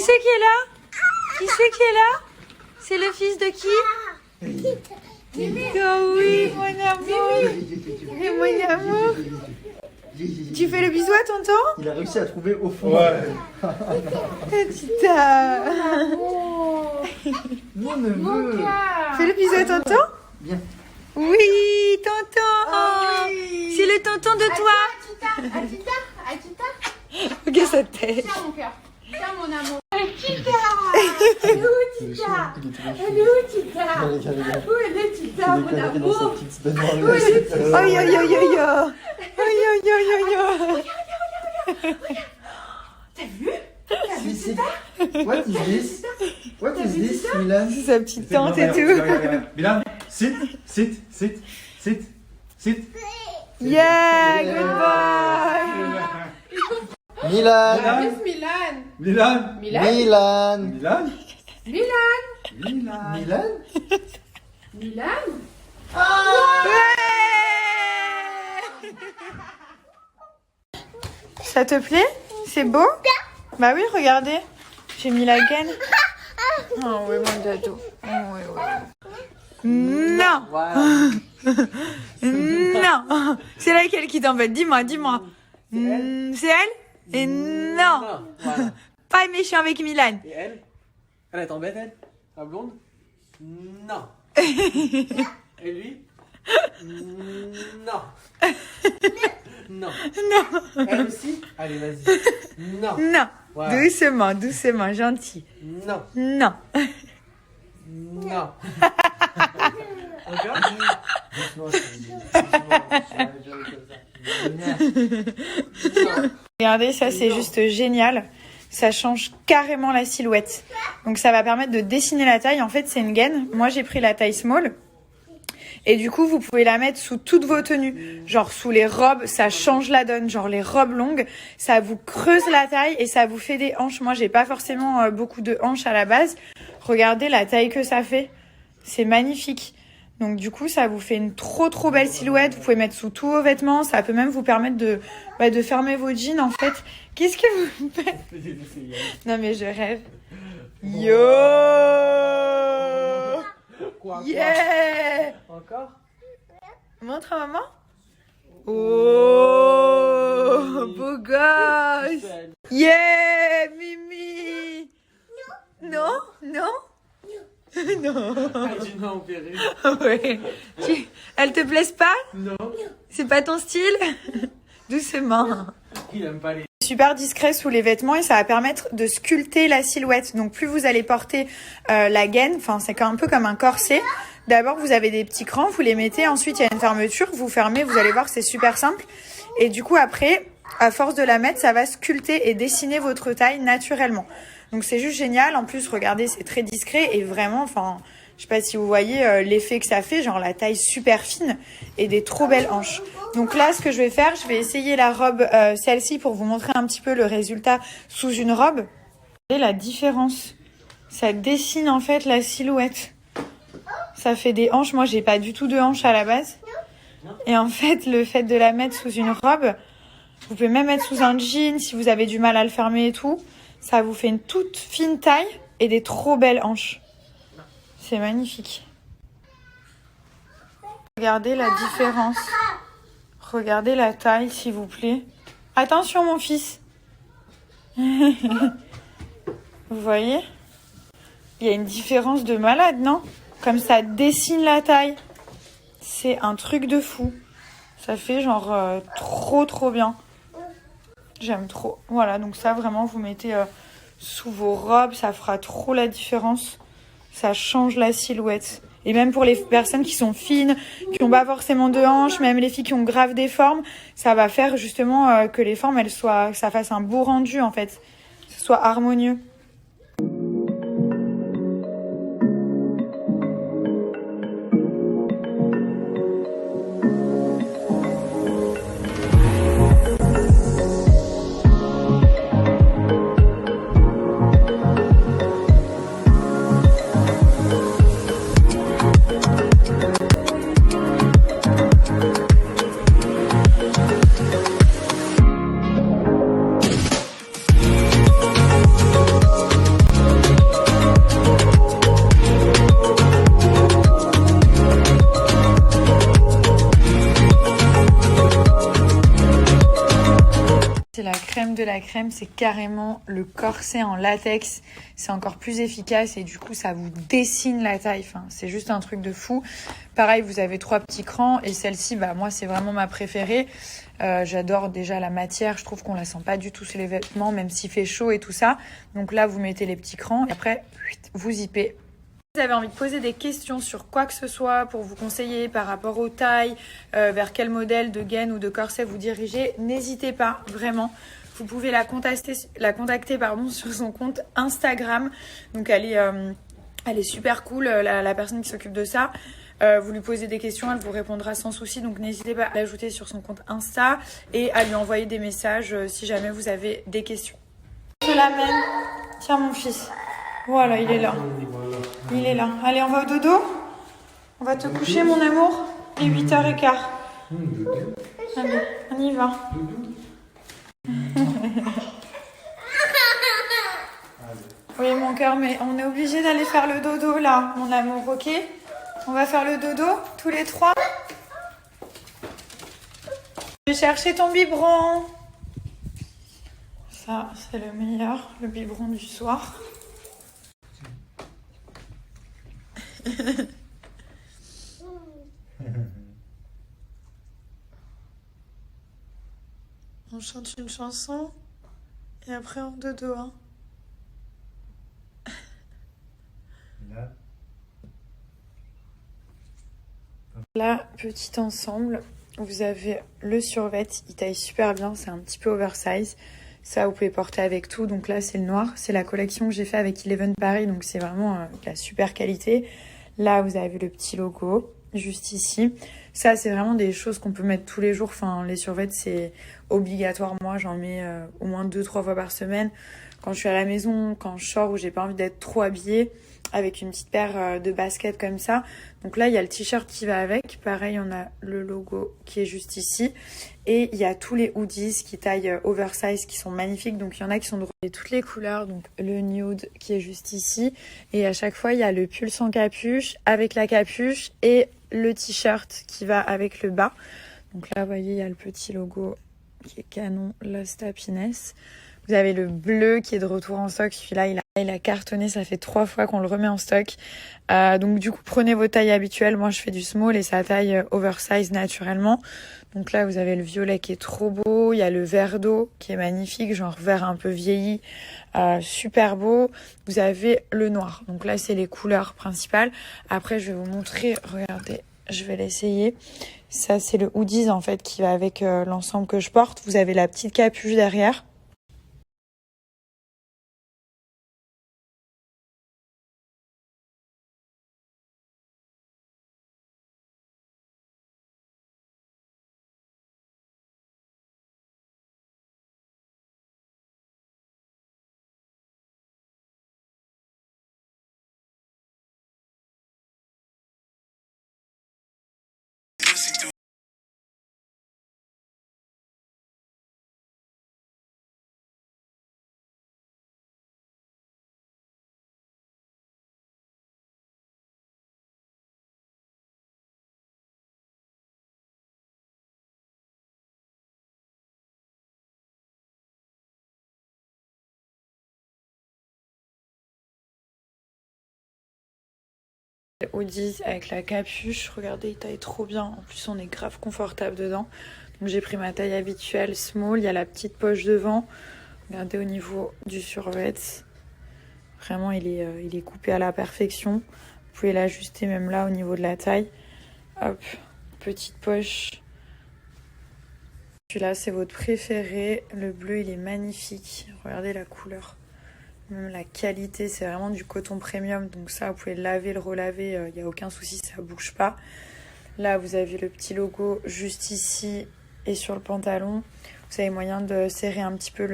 c'est qui est là? Qui c'est qui est là? C'est le fils de qui? Oh oui, mon amour. Et mon amour. Tu fais le bisou à tonton? Il a réussi à trouver au fond. Ouais. Tita. Mon neveu. Fais le bisou à tonton? Bien. Oui, tonton. Oui. C'est le tonton de toi. Atita. Regarde sa tête. Tiens mon cœur. Tiens mon amour. Tita. Elle est où Tita? Elle est où Tita? Où elle est Tita, mon dans sa amour? petite baignoire. Aïe, aïe, aïe, aïe, aïe. Aïe, aïe, aïe, aïe, aïe. T'as vu? What is this? What is this, Milan? C'est sa petite tante et tout. Milan, sit. Yeah, good boy. Milan. Miss Milan. Milan. Milan. Milan. Milan. Milan. Milan. Milan. Milan. Ça te plaît? C'est beau? Bah oui, regardez. J'ai mis la gaine. Oh oui, mon dado. Oh oui, oui. Non. Non. C'est laquelle qui t'embête? Dis-moi. C'est elle? Et non. Voilà. Pas méchant avec Milan. Et elle? Elle t'embête, elle? La blonde? Non. Et lui? Non. Non. Non. Elle aussi? Allez, vas-y. Non. Non. Voilà. Doucement, gentil. Non. Non. Non. Encore? Regardez, ça c'est juste génial. Ça change carrément la silhouette. Donc ça va permettre de dessiner la taille. En fait, c'est une gaine. Moi, j'ai pris la taille small. Et du coup, vous pouvez la mettre sous toutes vos tenues. Genre sous les robes, ça change la donne. Genre les robes longues, ça vous creuse la taille et ça vous fait des hanches. Moi, j'ai pas forcément beaucoup de hanches à la base. Regardez la taille que ça fait. C'est magnifique. Donc du coup, ça vous fait une trop belle silhouette. Vous pouvez mettre sous tous vos vêtements. Ça peut même vous permettre de fermer vos jeans en fait. Qu'est-ce que vous faites? Non mais je rêve. Yo! Quoi? Yeah! Encore? Montre à maman. Oh! Beau gosse! Yeah! Mimi! Non? Non? Non. Elle dit non, Péril. Ouais. Elles te plaisent pas? Non. C'est pas ton style? Doucement. Il aime pas les... Super discret sous les vêtements et ça va permettre de sculpter la silhouette. Donc plus vous allez porter la gaine, enfin c'est un peu comme un corset. D'abord vous avez des petits crans, vous les mettez, ensuite il y a une fermeture, vous fermez, vous allez voir c'est super simple. Et du coup après, à force de la mettre, ça va sculpter et dessiner votre taille naturellement. Donc c'est juste génial. En plus regardez, c'est très discret et vraiment, enfin je sais pas si vous voyez l'effet que ça fait, genre la taille super fine et des trop belles hanches. Donc là, ce que je vais faire, je vais essayer la robe, celle-ci, pour vous montrer un petit peu le résultat sous une robe. Regardez la différence. Ça dessine en fait la silhouette. Ça fait des hanches. Moi, j'ai pas du tout de hanches à la base. Et en fait, le fait de la mettre sous une robe, vous pouvez même mettre sous un jean si vous avez du mal à le fermer et tout. Ça vous fait une toute fine taille et des trop belles hanches. C'est magnifique. Regardez la différence. Regardez la taille, s'il vous plaît. Attention, mon fils. Vous voyez? Il y a une différence de malade, non? Comme ça dessine la taille. C'est un truc de fou. Ça fait genre trop bien. J'aime trop. Voilà, donc ça, vraiment, vous mettez sous vos robes. Ça fera trop la différence. Ça change la silhouette. Et même pour les personnes qui sont fines, qui n'ont pas forcément de hanches, même les filles qui ont grave des formes, ça va faire justement que les formes, que ça fasse un beau rendu en fait, que ce soit harmonieux. aime de la crème, c'est carrément le corset en latex. C'est encore plus efficace et du coup, ça vous dessine la taille. Enfin, c'est juste un truc de fou. Pareil, vous avez 3 petits crans et celle-ci, bah moi, c'est vraiment ma préférée. J'adore déjà la matière. Je trouve qu'on la sent pas du tout sur les vêtements, même s'il fait chaud et tout ça. Donc là, vous mettez les petits crans et après, vous zippez. Si vous avez envie de poser des questions sur quoi que ce soit pour vous conseiller par rapport aux tailles, vers quel modèle de gaine ou de corset vous dirigez, n'hésitez pas, vraiment. Vous pouvez la contacter sur son compte Instagram. Donc elle est super cool, la personne qui s'occupe de ça. Vous lui posez des questions, elle vous répondra sans souci. Donc n'hésitez pas à l'ajouter sur son compte Insta et à lui envoyer des messages si jamais vous avez des questions. Je l'amène. Tiens mon fils. Voilà, il est là. Il est là. Allez, on va au dodo. On va te coucher, mon amour. Il est 8h15. Allez, on y va. Oui, mon cœur, mais on est obligé d'aller faire le dodo, là, mon amour, ok? On va faire le dodo, tous les 3. Je vais chercher ton biberon. Ça, c'est le meilleur, le biberon du soir. On chante une chanson et après on dodo. Hein. Là, petit ensemble, vous avez le survêt, il taille super bien, c'est un petit peu oversize. Ça, vous pouvez porter avec tout. Donc là, c'est le noir. C'est la collection que j'ai fait avec Eleven Paris. Donc c'est vraiment de la super qualité. Là, vous avez le petit logo, juste ici. Ça, c'est vraiment des choses qu'on peut mettre tous les jours. Enfin, les survêtements, c'est obligatoire. Moi, j'en mets au moins 2-3 fois par semaine. Quand je suis à la maison, quand je sors, où j'ai pas envie d'être trop habillée, avec une petite paire de baskets comme ça. Donc là, il y a le t-shirt qui va avec. Pareil, on a le logo qui est juste ici. Et il y a tous les hoodies qui taillent oversize qui sont magnifiques. Donc il y en a qui sont de toutes les couleurs. Donc le nude qui est juste ici. Et à chaque fois, il y a le pull sans capuche avec la capuche et le t-shirt qui va avec le bas. Donc là, vous voyez, il y a le petit logo qui est canon, Lost Happiness. Vous avez le bleu qui est de retour en stock. Celui-là, il a cartonné. Ça fait 3 fois qu'on le remet en stock. Donc du coup, prenez vos tailles habituelles. Moi, je fais du small et ça taille oversize naturellement. Donc là, vous avez le violet qui est trop beau. Il y a le vert d'eau qui est magnifique, genre vert un peu vieilli. Super beau. Vous avez le noir. Donc là, c'est les couleurs principales. Après, je vais vous montrer. Regardez, je vais l'essayer. Ça, c'est le hoodies en fait qui va avec l'ensemble que je porte. Vous avez la petite capuche derrière. Hoodies avec la capuche, regardez, il taille trop bien. En plus, on est grave confortable dedans. Donc j'ai pris ma taille habituelle, small. Il y a la petite poche devant. Regardez au niveau du survêt. Vraiment, il est coupé à la perfection. Vous pouvez l'ajuster même là au niveau de la taille. Hop, petite poche. Celui-là, c'est votre préféré. Le bleu, il est magnifique. Regardez la couleur. Même la qualité, c'est vraiment du coton premium. Donc ça, vous pouvez le laver, le relaver. Il n'y a aucun souci, ça ne bouge pas. Là, vous avez le petit logo juste ici et sur le pantalon. Vous avez moyen de serrer un petit peu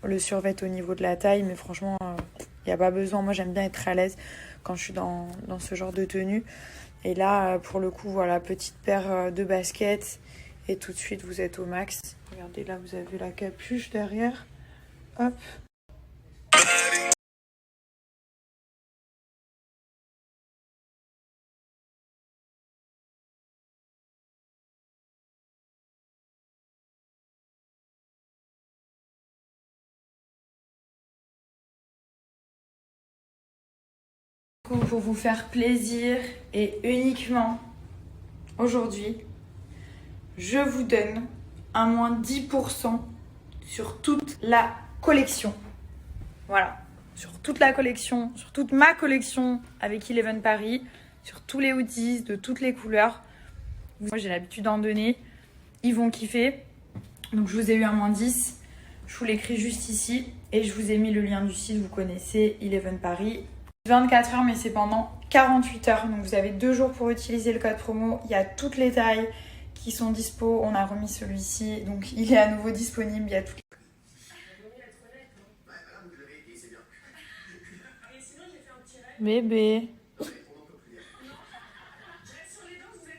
le survêt au niveau de la taille. Mais franchement, il n'y a pas besoin. Moi, j'aime bien être à l'aise quand je suis dans ce genre de tenue. Et là, pour le coup, voilà, petite paire de baskets. Et tout de suite, vous êtes au max. Regardez, là, vous avez la capuche derrière. Hop. Pour vous faire plaisir et uniquement aujourd'hui, je vous donne un moins 10% sur toute la collection. Voilà, sur toute la collection, sur toute ma collection avec Eleven Paris, sur tous les hoodies de toutes les couleurs. Moi j'ai l'habitude d'en donner, ils vont kiffer. Donc je vous ai eu un moins 10, je vous l'écris juste ici et je vous ai mis le lien du site, vous connaissez, Eleven Paris. 24 heures mais c'est pendant 48 heures, donc vous avez 2 jours pour utiliser le code promo. Il y a toutes les tailles qui sont dispo, on a remis celui-ci, donc il est à nouveau disponible, il y a toutes. Bébé.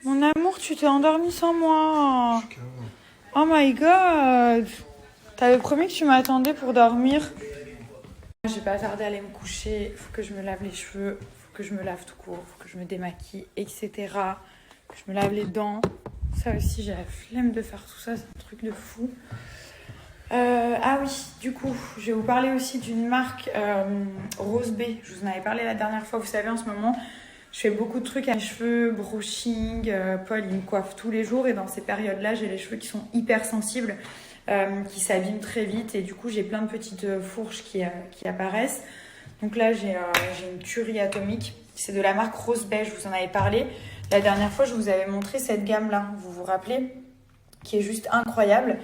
Mon amour, tu t'es endormi sans moi. Oh my god. T'avais promis que tu m'attendais pour dormir. Je vais pas tarder à aller me coucher. Faut que je me lave les cheveux. Faut que je me lave tout court. Faut que je me démaquille, etc. Que je me lave les dents. Ça aussi, j'ai la flemme de faire tout ça. C'est un truc de fou. Ah oui, du coup, je vais vous parler aussi d'une marque Rose B. Je vous en avais parlé la dernière fois. Vous savez, en ce moment, je fais beaucoup de trucs à mes cheveux, brushing. Paul, il me coiffe tous les jours. Et dans ces périodes-là, j'ai les cheveux qui sont hyper sensibles, qui s'abîment très vite. Et du coup, j'ai plein de petites fourches qui apparaissent. Donc là, j'ai une curie atomique. C'est de la marque Rose B. Je vous en avais parlé. La dernière fois, je vous avais montré cette gamme-là. Vous vous rappelez? Qui est juste incroyable.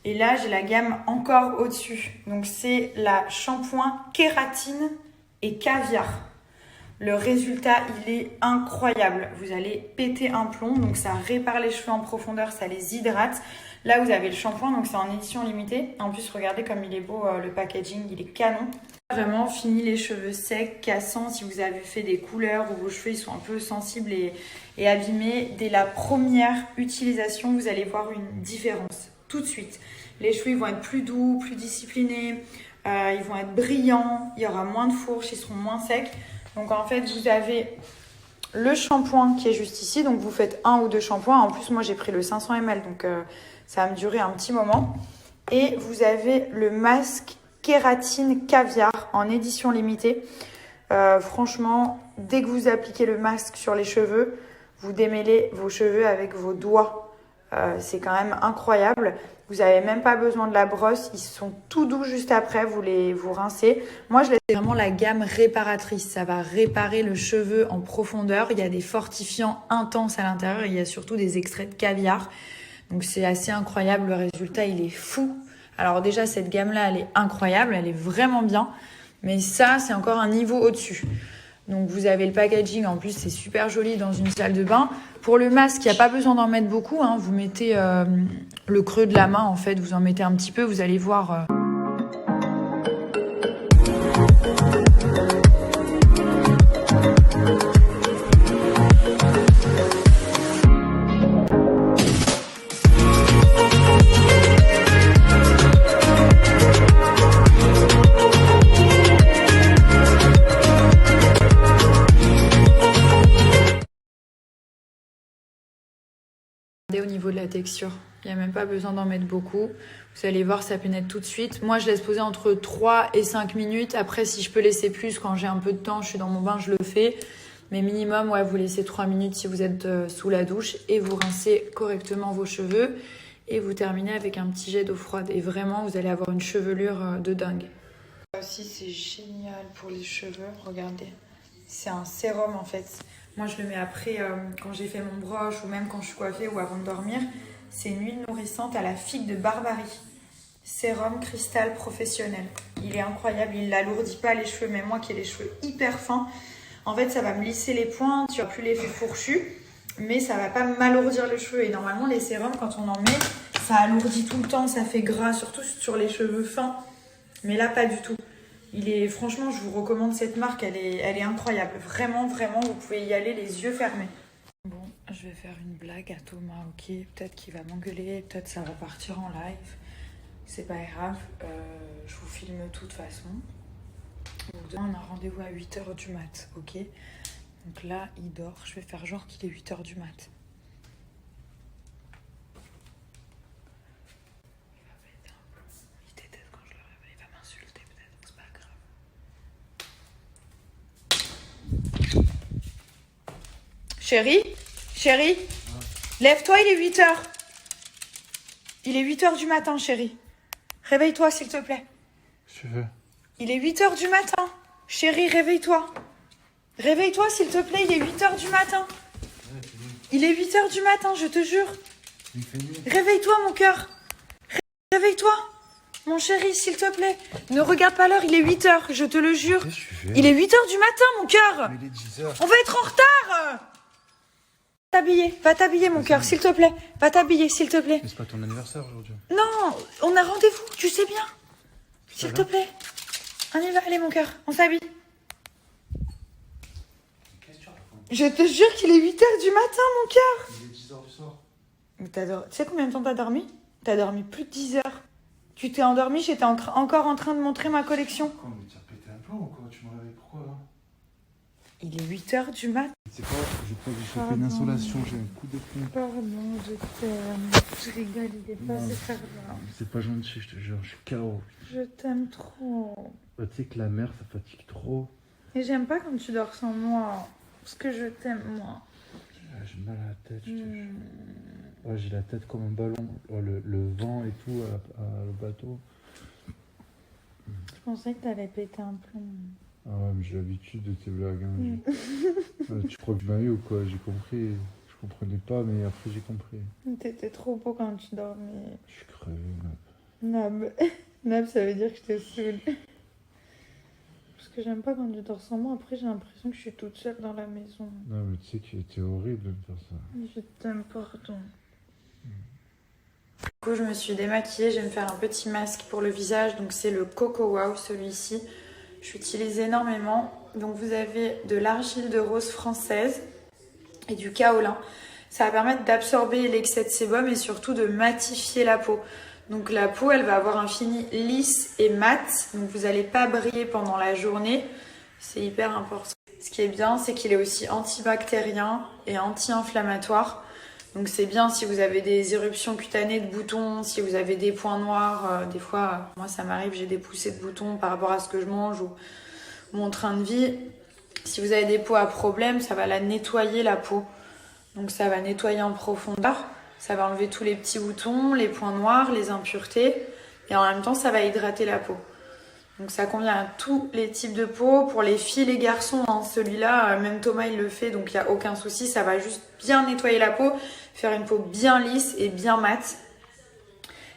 Et là, j'ai la gamme encore au-dessus. Donc, c'est la shampoing kératine et caviar. Le résultat, il est incroyable. Vous allez péter un plomb. Donc, ça répare les cheveux en profondeur, ça les hydrate. Là, vous avez le shampoing. Donc, c'est en édition limitée. En plus, regardez comme il est beau, le packaging. Il est canon. Vraiment, fini les cheveux secs, cassants. Si vous avez fait des couleurs ou vos cheveux ils sont un peu sensibles et abîmés, dès la première utilisation, vous allez voir une différence. Tout de suite. Les cheveux ils vont être plus doux, plus disciplinés, ils vont être brillants, il y aura moins de fourches, ils seront moins secs. Donc en fait, vous avez le shampoing qui est juste ici. Donc vous faites 1 ou 2 shampoings. En plus, moi j'ai pris le 500 ml, donc ça va me durer un petit moment. Et vous avez le masque kératine caviar en édition limitée. Franchement, dès que vous appliquez le masque sur les cheveux, vous démêlez vos cheveux avec vos doigts. C'est quand même incroyable. Vous n'avez même pas besoin de la brosse. Ils sont tout doux juste après. Vous rincez. Moi, je laisse vraiment la gamme réparatrice. Ça va réparer le cheveu en profondeur. Il y a des fortifiants intenses à l'intérieur. Il y a surtout des extraits de caviar. Donc, c'est assez incroyable. Le résultat, il est fou. Alors déjà, cette gamme-là, elle est incroyable. Elle est vraiment bien. Mais ça, c'est encore un niveau au-dessus. Donc vous avez le packaging, en plus c'est super joli dans une salle de bain. Pour le masque, il n'y a pas besoin d'en mettre beaucoup, hein. Vous mettez le creux de la main, en fait, vous en mettez un petit peu, vous allez voir. Au niveau de la texture, il n'y a même pas besoin d'en mettre beaucoup. Vous allez voir, ça pénètre tout de suite. Moi, je laisse poser entre 3 et 5 minutes. Après, si je peux laisser plus, quand j'ai un peu de temps, je suis dans mon bain, je le fais. Mais minimum, ouais, vous laissez 3 minutes si vous êtes sous la douche et vous rincez correctement vos cheveux. Et vous terminez avec un petit jet d'eau froide. Et vraiment, vous allez avoir une chevelure de dingue. Ça aussi, c'est génial pour les cheveux. Regardez, c'est un sérum en fait. Moi, je le mets après quand j'ai fait mon broche ou même quand je suis coiffée ou avant de dormir. C'est une huile nourrissante à la figue de Barbarie. Sérum cristal professionnel. Il est incroyable, il n'alourdit pas les cheveux. Même moi qui ai les cheveux hyper fins, en fait, ça va me lisser les pointes. Tu n'auras plus l'effet fourchu, mais ça va pas m'alourdir les cheveux. Et normalement, les sérums, quand on en met, ça alourdit tout le temps, ça fait gras, surtout sur les cheveux fins. Mais là, pas du tout. Franchement, je vous recommande cette marque, elle est incroyable. Vraiment, vraiment, vous pouvez y aller les yeux fermés. Bon, je vais faire une blague à Thomas, ok? Peut-être qu'il va m'engueuler, peut-être ça va partir en live. C'est pas grave, je vous filme de toute façon. Donc demain, on a rendez-vous à 8h du mat, ok? Donc là, il dort. Je vais faire genre qu'il est 8h du mat. Il va m'insulter peut-être, c'est pas grave. Chérie, chérie, lève-toi, il est 8 heures. Il est 8 heures du matin, chérie. Réveille-toi, s'il te plaît. Je veux. Il est 8 heures du matin. Chérie, réveille-toi. Réveille-toi, s'il te plaît, il est 8 heures du matin. Il est 8 heures du matin, je te jure. Réveille-toi, mon cœur. Réveille-toi. Mon chéri, s'il te plaît. Ne regarde pas l'heure, il est 8 heures, je te le jure. Il est 8 heures du matin, mon cœur. Il est 10 heures. On va être en retard. Va t'habiller, mon cœur, s'il te plaît. Va t'habiller, s'il te plaît. Mais c'est pas ton anniversaire aujourd'hui. Non, on a rendez-vous, tu sais bien. S'il te plaît. On y va, allez, mon cœur, on s'habille. Je te jure qu'il est 8 heures du matin, mon cœur. Il est 10 heures du soir. Mais tu sais combien de temps t'as dormi? T'as dormi plus de 10 heures. Tu t'es endormi, j'étais encore en train de montrer ma collection. Quoi, mais tu as pété un plomb ou quoi? Tu me réveilles pourquoi là? Il est 8 heures du mat. C'est quoi? Je crois que j'ai chopé une insolation, j'ai un coup de plomb. Pardon, je t'aime. Je rigole, il est pas super là. C'est pas gentil, je te jure, je suis KO. Je t'aime trop. Bah, tu sais que la mer, ça fatigue trop. Et j'aime pas quand tu dors sans moi. Parce que je t'aime, moi. J'ai mal à la tête, je te jure. Ouais, j'ai la tête comme un ballon. Oh, le vent et tout, le bateau. Je pensais que t'allais péter un plomb. Ah ouais, mais j'ai l'habitude de tes blagues. Hein. Tu crois que je m'en ai ou quoi? J'ai compris. Je comprenais pas, mais après j'ai compris. T'étais trop beau quand tu dormais. Je suis crevé, Nab. Nab. Nab, ça veut dire que je te saoule. Parce que j'aime pas quand tu dors sans moi. Après, j'ai l'impression que je suis toute seule dans la maison. Non, mais tu sais qu'il était horrible de me faire ça. Je t'aime, pardon. Du coup, je me suis démaquillée. Je vais me faire un petit masque pour le visage. Donc, c'est le Coco Wow, celui-ci. J'utilise énormément. Donc, vous avez de l'argile de rose française et du kaolin. Ça va permettre d'absorber l'excès de sébum et surtout de matifier la peau. Donc la peau, elle va avoir un fini lisse et mat. Donc vous n'allez pas briller pendant la journée. C'est hyper important. Ce qui est bien, c'est qu'il est aussi antibactérien et anti-inflammatoire. Donc c'est bien si vous avez des éruptions cutanées de boutons, si vous avez des points noirs. Des fois, moi ça m'arrive, j'ai des poussées de boutons par rapport à ce que je mange ou mon train de vie. Si vous avez des peaux à problème, ça va la nettoyer la peau. Donc ça va nettoyer en profondeur. Ça va enlever tous les petits boutons, les points noirs, les impuretés. Et en même temps, ça va hydrater la peau. Donc ça convient à tous les types de peau. Pour les filles, les garçons, hein, celui-là, même Thomas, il le fait. Donc il n'y a aucun souci. Ça va juste bien nettoyer la peau. Faire une peau bien lisse et bien mate.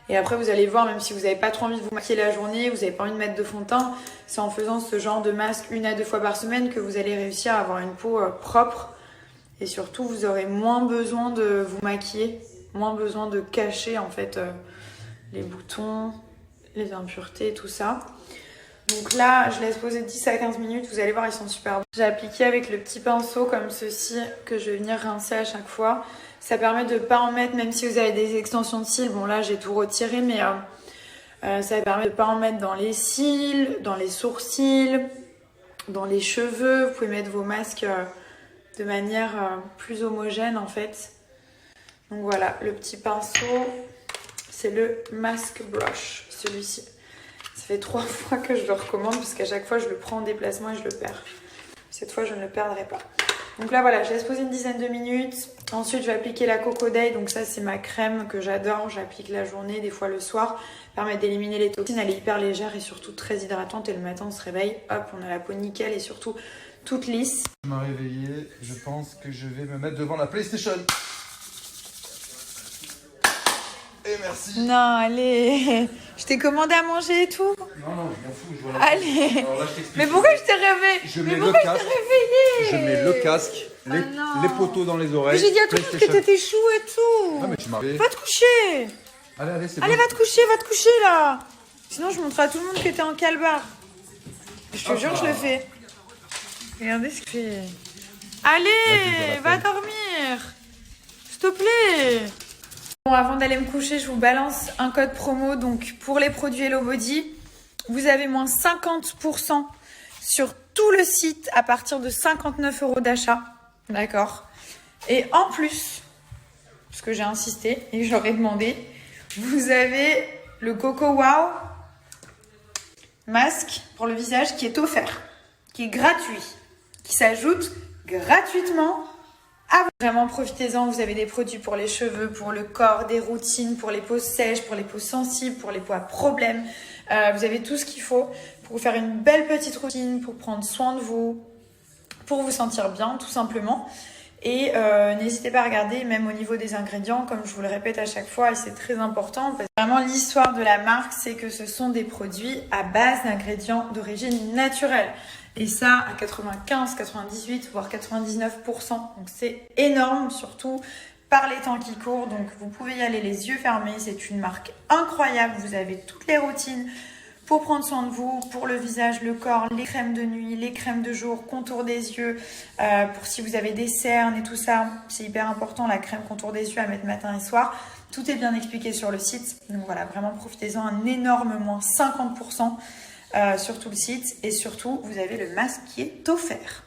Et après, vous allez voir, même si vous n'avez pas trop envie de vous maquiller la journée, vous n'avez pas envie de mettre de fond de teint, c'est en faisant ce genre de masque 1 à 2 fois par semaine que vous allez réussir à avoir une peau propre. Et surtout, vous aurez moins besoin de vous maquiller, moins besoin de cacher en fait les boutons, les impuretés, tout ça. Donc là, je laisse poser 10 à 15 minutes. Vous allez voir, ils sont super bons. J'ai appliqué avec le petit pinceau comme ceci que je vais venir rincer à chaque fois. Ça permet de ne pas en mettre, même si vous avez des extensions de cils. Bon là, j'ai tout retiré, mais ça permet de ne pas en mettre dans les cils, dans les sourcils, dans les cheveux. Vous pouvez mettre vos masques de manière plus homogène en fait. Donc voilà, le petit pinceau, c'est le Mask Brush, celui-ci. Ça fait 3 fois que je le recommande parce qu'à chaque fois je le prends en déplacement et je le perds. Cette fois je ne le perdrai pas. Donc là voilà, je laisse poser une dizaine de minutes. Ensuite je vais appliquer la Coco Day. Donc ça c'est ma crème que j'adore. J'applique la journée, des fois le soir. Permet d'éliminer les toxines. Elle est hyper légère et surtout très hydratante. Et le matin on se réveille, hop, on a la peau nickel et surtout toute lisse. Je m'ai réveillé, je pense que je vais me mettre devant la PlayStation. Et merci. Non, allez. Je t'ai commandé à manger et tout. Non, non, je m'en fous, je vois la Allez. Alors là, je t'explique. Mais pourquoi je t'ai réveillé? Je Mais mets pourquoi le casque. je t'ai réveillé? Je mets le casque, Oh non. les poteaux dans les Mais oreilles. j'ai dit à tout le monde que PlayStation. t'étais chou et tout. Ah, mais tu m'as fait. Va te coucher. Allez, allez, c'est Allez, bon. va te coucher là. Sinon, je montre à tout le monde que t'es en calbar. Je te jure, je le fais. Regardez ce que je fais. Allez, va dormir. S'il te plaît. Bon, avant d'aller me coucher, je vous balance un code promo. Donc, pour les produits Hello Body, vous avez moins 50% sur tout le site à partir de 59 € d'achat. D'accord. Et en plus, parce que j'ai insisté et que j'aurais demandé, vous avez le Coco Wow masque pour le visage qui est offert, qui est gratuit, qui s'ajoute gratuitement Ah, vraiment profitez-en, vous avez des produits pour les cheveux, pour le corps, des routines, pour les peaux sèches, pour les peaux sensibles, pour les peaux à problème. Vous avez tout ce qu'il faut pour vous faire une belle petite routine, pour prendre soin de vous, pour vous sentir bien tout simplement. Et n'hésitez pas à regarder même au niveau des ingrédients, comme je vous le répète à chaque fois, et c'est très important parce que vraiment l'histoire de la marque, c'est que ce sont des produits à base d'ingrédients d'origine naturelle. Et ça à 95, 98, voire 99%. Donc c'est énorme, surtout par les temps qui courent. Donc vous pouvez y aller les yeux fermés. C'est une marque incroyable. Vous avez toutes les routines pour prendre soin de vous, pour le visage, le corps, les crèmes de nuit, les crèmes de jour, contour des yeux, pour si vous avez des cernes et tout ça. C'est hyper important, la crème contour des yeux à mettre matin et soir. Tout est bien expliqué sur le site. Donc voilà, vraiment profitez-en, un énorme moins 50%. Sur tout le site et surtout vous avez le masque qui est offert.